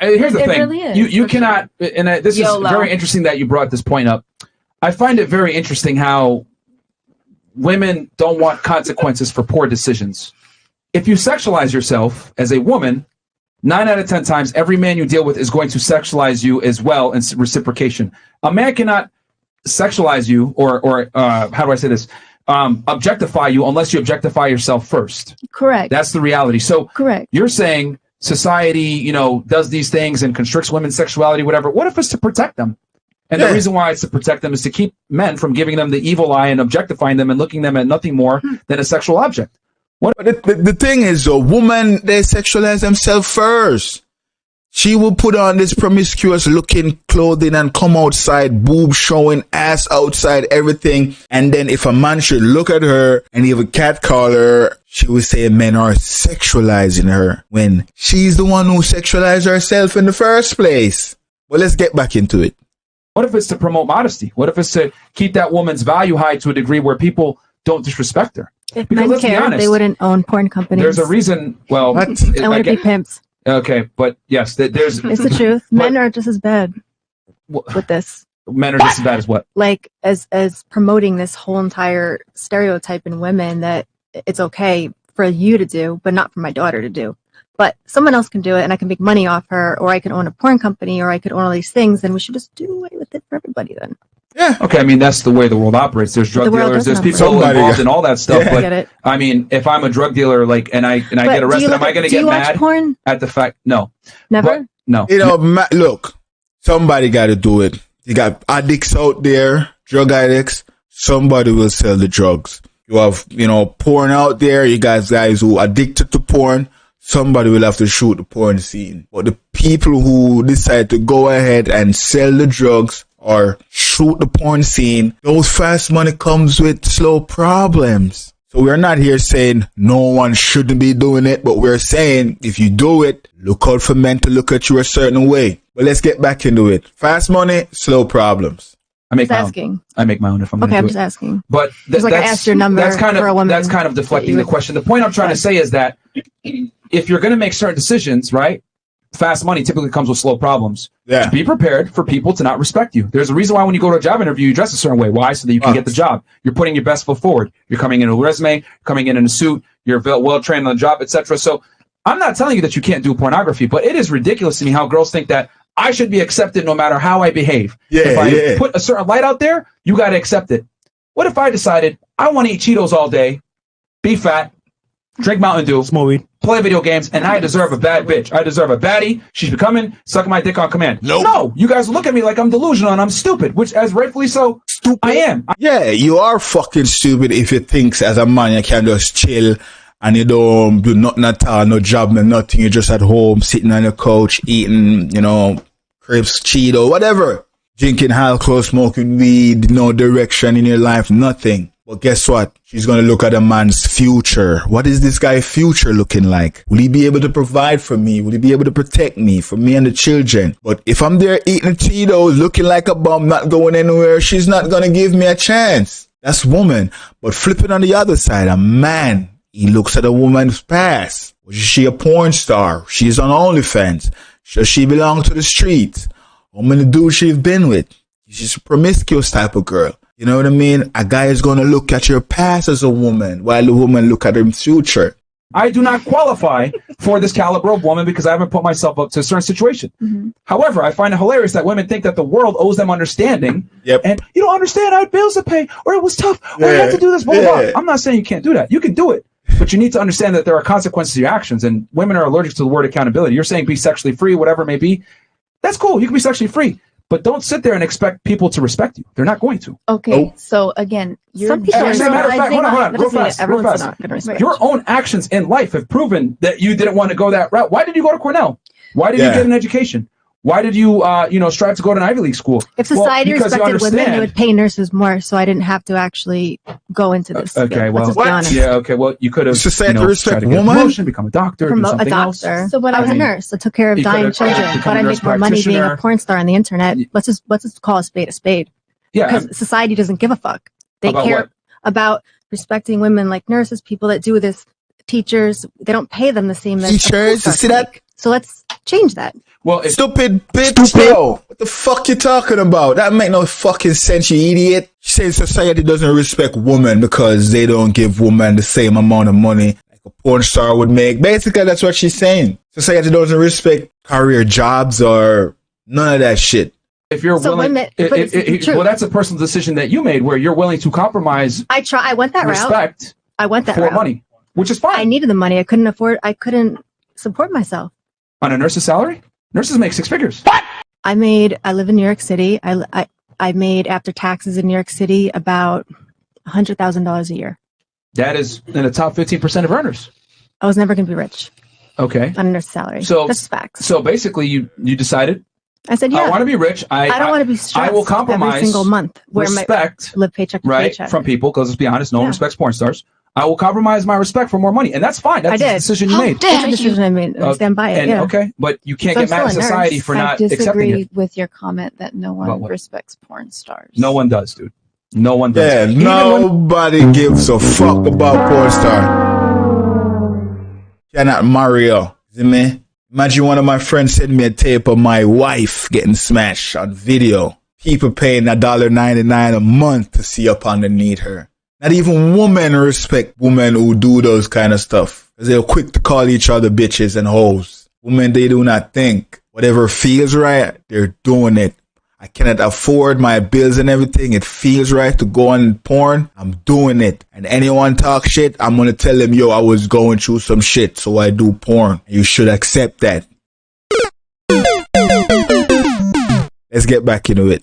Here's the thing. Really is. You cannot, and this is very interesting that you brought this point up. I find it very interesting how women don't want consequences for poor decisions. If you sexualize yourself as a woman, 9 out of 10 times, every man you deal with is going to sexualize you as well in reciprocation. A man cannot sexualize you or how do I say this? Objectify you unless you objectify yourself first. Correct. That's the reality. So correct. You're saying society, does these things and constricts women's sexuality, whatever. What if it's to protect them? And the reason why it's to protect them is to keep men from giving them the evil eye and objectifying them and looking them at nothing more than a sexual object. But the thing is, a woman, they sexualize themselves first. She will put on this promiscuous looking clothing and come outside, boob showing, ass outside, everything. And then if a man should look at her and even catcall her, she would say men are sexualizing her when she's the one who sexualized herself in the first place. Well, let's get back into it. What if it's to promote modesty? What if it's to keep that woman's value high to a degree where people don't disrespect her? If men cared, they wouldn't own porn companies. There's a reason. Well, I want to be pimps. Okay, but yes, there's. It's the truth. Men are just as bad with this. Men are just as bad as what? Like as promoting this whole entire stereotype in women that it's okay for you to do, but not for my daughter to do. But someone else can do it, and I can make money off her, or I can own a porn company, or I could own all these things. Then we should just do away with it for everybody. Then. Yeah. Okay. I mean, that's the way the world operates. There's drug dealers. There's people involved in all that stuff. Yeah. But I mean, if I'm a drug dealer, and I get arrested, am I going to get mad porn? At the fact? No. Never. But, no. Look, somebody got to do it. You got addicts out there, drug addicts. Somebody will sell the drugs. You have, porn out there. You guys who are addicted to porn. Somebody will have to shoot the porn scene. But the people who decide to go ahead and sell the drugs or shoot the porn scene, those fast money comes with slow problems. So we're not here saying no one shouldn't be doing it, but we're saying if you do it, look out for men to look at you a certain way. But let's get back into it. Fast money, slow problems. I make my own if I'm okay. I'm just asking. But that's like I asked your number for a woman. That's kind of deflecting the question. The point I'm trying to say is that if you're going to make certain decisions, right? Fast money typically comes with slow problems. Yeah. Be prepared for people to not respect you. There's a reason why when you go to a job interview, you dress a certain way. Why? So that you can get the job. You're putting your best foot forward. You're coming in a resume, coming in a suit. You're well trained on the job, etc. So I'm not telling you that you can't do pornography, but it is ridiculous to me how girls think that I should be accepted no matter how I behave. If I put a certain light out there, you got to accept it. What if I decided I want to eat Cheetos all day, be fat, drink Mountain Dew, smoke weed, play video games, and I deserve a bad bitch. I deserve a baddie. She should come in, suck my dick on command. No, you guys look at me like I'm delusional and I'm stupid, which, as rightfully so, I am. Yeah, you are fucking stupid if you think as a man you can just chill and you don't do nothing at all, no job, no nothing. You're just at home, sitting on your couch, eating, crepes, Cheeto, whatever. Drinking alcohol, smoking weed, no direction in your life, nothing. But guess what? She's going to look at a man's future. What is this guy's future looking like? Will he be able to provide for me? Will he be able to protect me, for me and the children? But if I'm there eating Cheetos, looking like a bum, not going anywhere, she's not going to give me a chance. That's woman. But flipping on the other side, a man, he looks at a woman's past. Was she a porn star? She's on OnlyFans. Does she belong to the streets? How many dudes she's been with? She's a promiscuous type of girl. You know what I mean? A guy is going to look at your past as a woman, while the woman look at his future. I do not qualify for this caliber of woman because I haven't put myself up to a certain situation. Mm-hmm. However, I find it hilarious that women think that the world owes them understanding. Yep. And you don't understand, I had bills to pay, or it was tough, or I had to do this, blah, blah, blah. I'm not saying you can't do that. You can do it. But you need to understand that there are consequences to your actions, and women are allergic to the word accountability. You're saying be sexually free, whatever it may be. That's cool. You can be sexually free. But don't sit there and expect people to respect you. They're not going to. Okay, so again, some people matter of fact, hold on, real fast. Your own actions in life have proven that you didn't want to go that route. Why did you go to Cornell? Why did you get an education? Why did you, strive to go to an Ivy League school? If society respected women, they would pay nurses more, so I didn't have to actually go into this. Okay, well, let's just be honest. Yeah, okay, well, you could have, respect to get a promotion, become a doctor, do something else. So when I was a nurse, I took care of dying children, but I make more money being a porn star on the internet. Let's just call a spade a spade. Yeah, because society doesn't give a fuck. They care about respecting women like nurses, people that do this, teachers. They don't pay them the same. Teachers, you see that? So let's change that. Well, it's Stupid bitch, yo. What the fuck you talking about? That make no fucking sense, you idiot. She says society doesn't respect women because they don't give women the same amount of money like a porn star would make. Basically, that's what she's saying. Society doesn't respect career jobs or none of that shit. if you're So willing, women- but it's true. well, that's a personal decision that you made where you're willing to compromise I went that route. respect I went that for route. money, which is I fine. needed the money. I couldn't support myself. On a nurse's salary, nurses make 6 figures. I live in New York City. I made after taxes in New York City about $100,000 a year. That is in the top 15% of earners. I was never going to be rich Okay. on a nurse salary. So- that's facts. So basically, you decided, I said, I yeah, want to be rich. I don't want to be stressed I will compromise every single month where my respect, live paycheck to right, paycheck. from people, because let's be honest, no one Yeah. respects porn stars. I will compromise my respect for more money, and that's fine. That's I the did. decision you How made. dare It's a decision I made. I stand by it. And Yeah. okay, but you can't So get I'm mad at still a society nurse. for I not accepting disagree it. with your comment that no About one what? respects porn stars. No one does, dude. No one does. Yeah, Even when- nobody gives a fuck about porn star. Cannot marry her. See me? Imagine one of my friends sent me a tape of my wife getting smashed on video. People paying $1.99 a month to see up underneath her. Not even women respect women who do those kind of stuff. Because they're quick to call each other bitches and hoes. Women, they do not think. Whatever feels right, they're doing it. I cannot afford my bills and everything. It feels right to go on porn. I'm doing it. And anyone talk shit, I'm going to tell them, yo, I was going through some shit, so I do porn. You should accept that. Let's get back into it.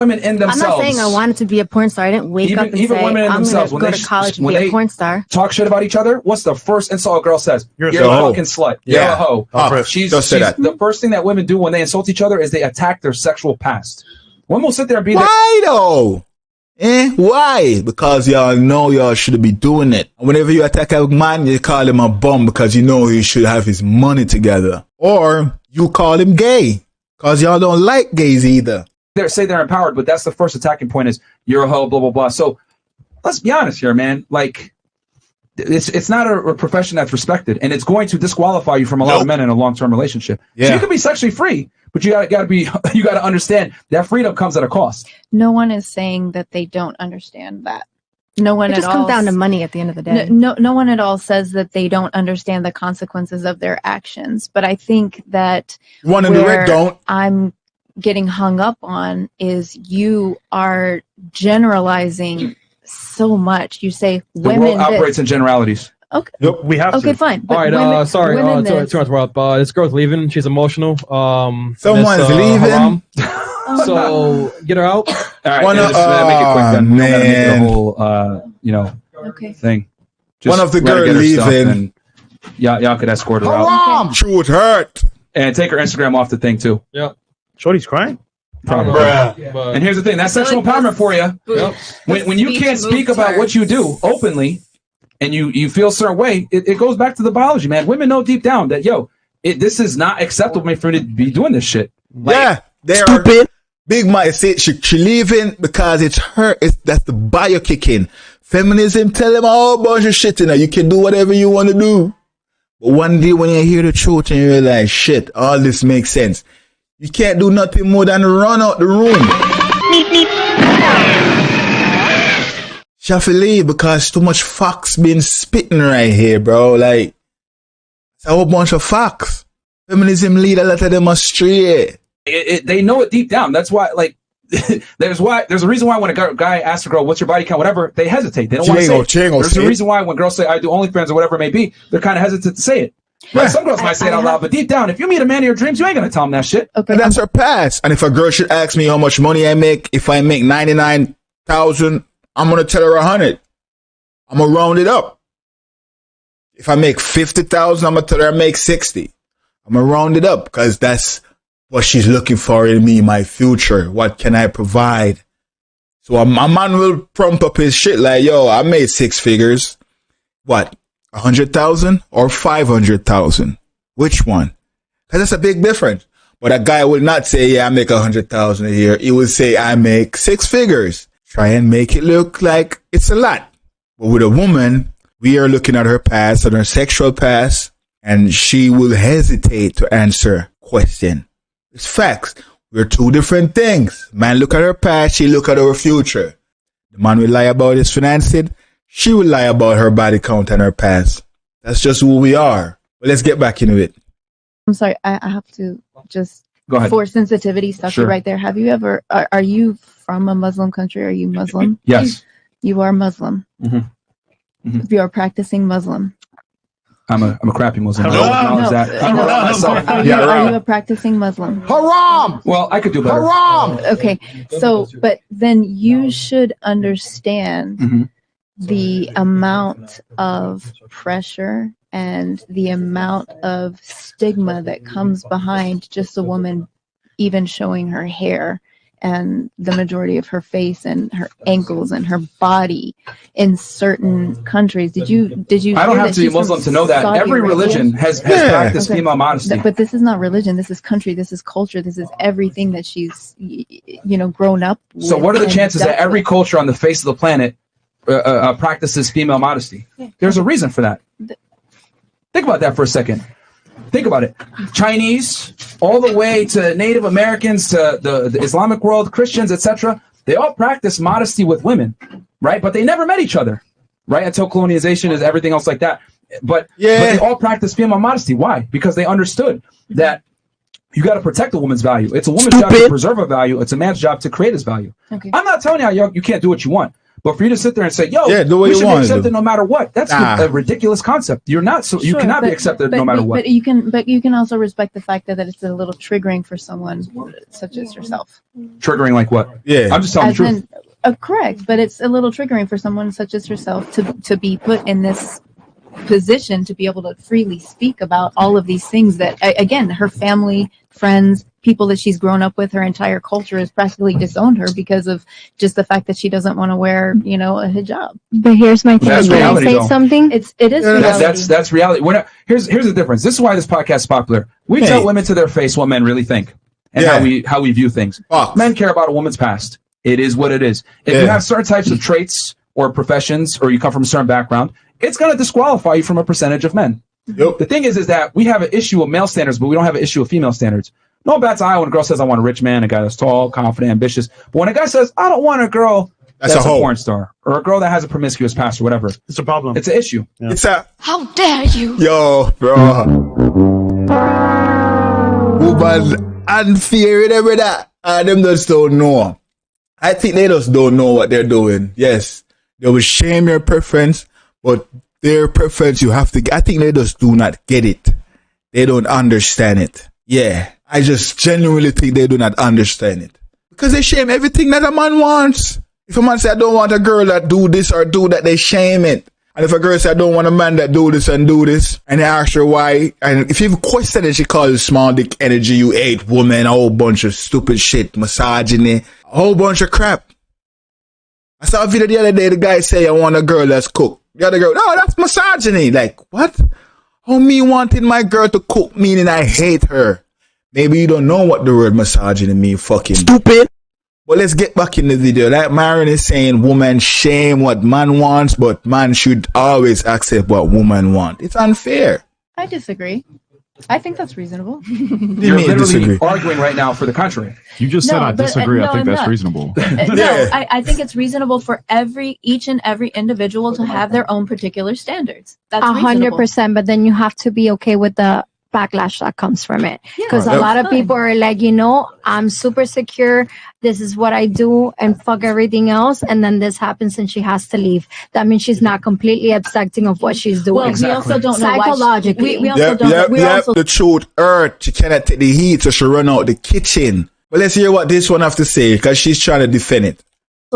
women in I'm themselves not saying I wanted to be a porn star. I didn't wake up and Even say, women in I'm going themselves, to when go they to college and when be a they- porn star. talk shit about each other. What's the first insult a girl says? You're a You're a hoe. fucking slut. You're Yeah. a hoe. Oh, She's just say that. the first thing that women do when they insult each other is they attack their sexual past. Women will sit there and be there. Why though? Why? Because y'all know y'all should be doing it. And whenever you attack a man, you call him a bum because you know he should have his money together. Or you call him gay because y'all don't like gays either. They say they're empowered, but that's the first attacking point is you're a hoe, blah, blah, blah. So let's be honest here, man. Like, it's not a profession that's respected, and it's going to disqualify you from a lot of men in a long-term relationship. So Yeah. you can be sexually free, but you gotta understand that freedom comes at a cost. No one is saying that they don't understand that. No one It at just all. comes down to money at the end of the day. No one at all says that they don't understand the consequences of their actions. But I think that One in the where red don't. I'm getting hung up on is you are generalizing so much. You say The women. world operates in generalities. Okay. We have Okay, to. fine. But All right, women, sorry, women to this- interrupt. This girl's leaving. She's emotional. Someone's leaving? haram. Oh, So get her out. All right, One and of- just, make it quick then. We don't gotta make it a man. whole, okay. thing. One of the let her girl get her stuff leaving. and y'all could escort her out. Truth hurt. And take her Instagram off the thing, too. Shorty's crying. Probably. But, And here's the thing, that's sexual empowerment for you. Yep. When you can't speak about what you do openly and you feel a certain way, it goes back to the biology, man. Women know deep down that, this is not acceptable for me to be doing this shit. Yeah, they are. Big Mike said she leaving because it's her. That's the bio kicking. Feminism tell them a whole bunch of shit. You can do whatever you want to do. But one day when you hear the truth and you realize, shit, all this makes sense. You can't do nothing more than run out the room. She have to leave because too much facts being spitting right here, bro. Like, it's a whole bunch of facts. Feminism lead a lot of them astray. They know it deep down. That's why, there's a reason why when a guy asks a girl, what's your body count, whatever, they hesitate. They don't want to say it. There's a reason why when girls say, I do OnlyFans or whatever it may be, they're kind of hesitant to say it. Right? Some girls might say it out loud, but deep down, if you meet a man of your dreams, you ain't going to tell him that shit. Okay. And that's her past. And if a girl should ask me how much money I make, if I make 99,000, I'm going to tell her 100. I'm going to round it up. If I make 50,000, I'm going to tell her I make 60. I'm going to round it up because that's what she's looking for in me, my future. What can I provide? So a man will prompt up his shit like, yo, I made 6 figures. What? 100,000 or 500,000? Which one? Because that's a big difference. But a guy will not say, yeah, I make 100,000 a year. He will say, I make 6 figures. Try and make it look like it's a lot. But with a woman, we are looking at her past and her sexual past. and she will hesitate to answer question. It's facts. We're two different things. Man look at her past, she look at her future. The man will lie about his financing, she will lie about her body count and her past. That's just who we are. But let's get back into it. I'm sorry, I have to just, Go ahead. for sensitivity, stop Sure. you right there. Have you ever, are you from a Muslim country? Are you Muslim? Yes. You are Muslim. You are practicing Muslim. I'm a crappy Muslim. I No. don't acknowledge that. I'm around myself. Are you a practicing Muslim? Haram! Well, I could do better. Haram! Okay, so, but then you should understand Mhm. the amount of pressure and the amount of stigma that comes behind just a woman even showing her hair and the majority of her face and her ankles and her body in certain countries. Did you I don't hear have that to be she's from Muslim to know that. Saudi Every Arabia? religion has Yeah. practiced Okay. female modesty. But this is not religion. This is country. This is culture. This is everything that she's, grown up with. So what are the and chances that dealt every with. culture on the face of the planet practices female modesty? There's a reason for that. Think about that for a second. Think about it. Chinese, all the way to Native Americans, to the Islamic world, Christians, etc. They all practice modesty with women, right? But they never met each other, right? Until colonization is everything else like that. But they all practice female modesty. Why? Because they understood that you got to protect a woman's value. It's a woman's job to preserve a value. It's a man's job to create his value. Okay. I'm not telling you can't do what you want. But for you to sit there and say, "Yo, Yeah, do what we you should be want to accepted do. no matter what," that's Nah. a ridiculous concept. You're not, so you Sure, cannot be but- accepted but- no matter but- what. But you can also respect the fact that it's a little triggering for someone such as yourself. Triggering like what? Yeah. I'm just telling the As truth. in, correct, but it's a little triggering for someone such as yourself to be put in this position to be able to freely speak about all of these things that, again, her family, friends, people that she's grown up with, her entire culture has practically disowned her because of just the fact that she doesn't want to wear, a hijab. But here's my thing. That's Can I reality, say though. something? It is Yeah, reality. That's reality. Here's the difference. This is why this podcast is popular. We Hey. tell women to their face what men really think and Yeah. how we view things. Fuck. Men care about a woman's past. It is what it is. If you Yeah. have certain types of traits or professions, or you come from a certain background, it's going to disqualify you from a percentage of men. Yep. The thing is that we have an issue of male standards, but we don't have an issue of female standards. No bats eye when a girl says, "I want a rich man," a guy that's tall, confident, ambitious. But when a guy says, "I don't want a girl That's that's a a hoe. porn star," or a girl that has a promiscuous past or whatever, It's a problem. it's an issue. It's a How dare you? yo, bro. Woman unfair and every that. And them just don't know. I think they just don't know what they're doing. Yes, they will shame your preference, but their preference I think they just do not get it. They don't understand it. Yeah, I just genuinely think they do not understand it. Because they shame everything that a man wants. If a man say, "I don't want a girl that do this or do that," they shame it. And if a girl say, "I don't want a man that do this and do this," and they ask her why, and if you question it, she calls it small dick energy, you hate woman, a whole bunch of stupid shit, misogyny, a whole bunch of crap. I saw a video the other day, the guy say, "I want a girl that's cook." The other girl, "No, that's misogyny." Like, what? How me wanting my girl to cook meaning I hate her? Maybe you don't know what the word misogyny mean, fucking stupid. But let's get back in the video. Like Myron is saying, woman shame what man wants, but man should always accept what woman want. It's unfair. I disagree. I think that's reasonable. You're mean literally disagree? arguing right now for the contrary. You just said No, I but, disagree. no, I think I'm that's not. reasonable. No, Yeah. I think it's reasonable for each and every individual to have their own particular standards. That's 100%. But then you have to be okay with the backlash that comes from it. Because Right. a lot of Fine. people are like, I'm super secure. This is what I do and fuck everything else. And then this happens and she has to leave. That means she's not completely accepting of what she's doing. Well, Exactly. we also don't know why Psychologically. we also Yep, don't. yep, we yep. also The truth hurt. She cannot take the heat, so she run out the kitchen. But let's hear what this one have to say, because she's trying to defend it.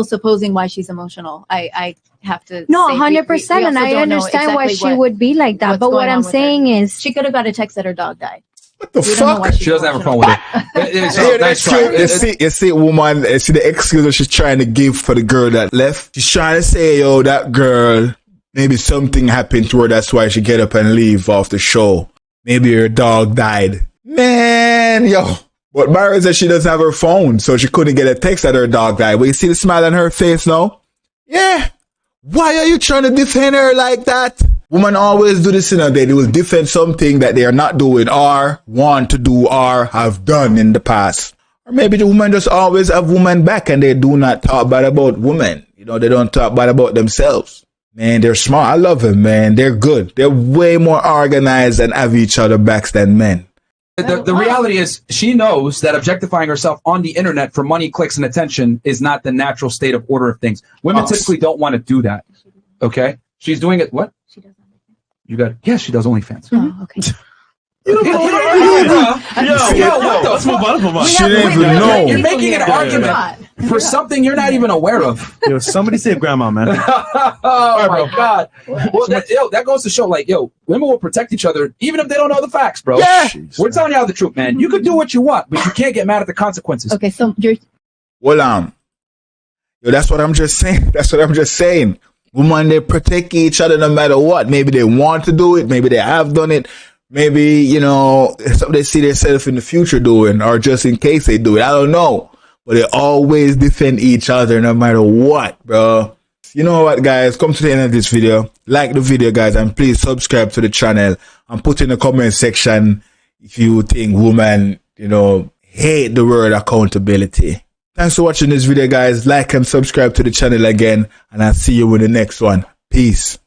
supposing why she's emotional. I have to. No, say we 100%. And also I don't know understand why exactly she would be like that. what's But what going I'm on with her. saying is, She could have got a text that her dog died. What the We don't know fuck? why she's She doesn't have her phone emotional. with her. So, Yeah, nice that's try. true. You see, woman, you see the excuse that she's trying to give for the girl that left. She's trying to say, yo, that girl, maybe something happened to her. That's why she get up and leave off the show. Maybe her dog died. Man, yo. But Myra said she doesn't have her phone, so she couldn't get a text that her dog died. But you see the smile on her face now? Yeah. Why are you trying to defend her like that? Women always do this, they will defend something that they are not doing or want to do or have done in the past. Or maybe the women just always have women back and they do not talk bad about women. They don't talk bad about themselves. Man, they're smart. I love them, man. They're good. They're way more organized and have each other backs than men. The reality is she knows that objectifying herself on the internet for money, clicks, and attention is not the natural state of order of things. Women typically don't want to do that. Okay? She's doing it. What? She does everything. You got it. Yes, she does OnlyFans. Oh, okay. Let's move on. She didn't even know. You're making an argument for something you're not even aware of. Yo, somebody save grandma, man. Oh my God. Well, that goes to show, like, women will protect each other even if they don't know the facts, bro. Yeah. We're telling you all the truth, man. You can do what you want, but you can't get mad at the consequences. Okay, so you're Well, that's what I'm just saying. That's what I'm just saying. Women, they protect each other no matter what. Maybe they want to do it. Maybe they have done it. Maybe, something they see themselves in the future doing, or just in case they do it. I don't know. But they always defend each other no matter what, bro. You know what, guys? Come to the end of this video. Like the video, guys, and please subscribe to the channel. And put in the comment section if you think women, hate the word accountability. Thanks for watching this video, guys. Like and subscribe to the channel again. And I'll see you in the next one. Peace.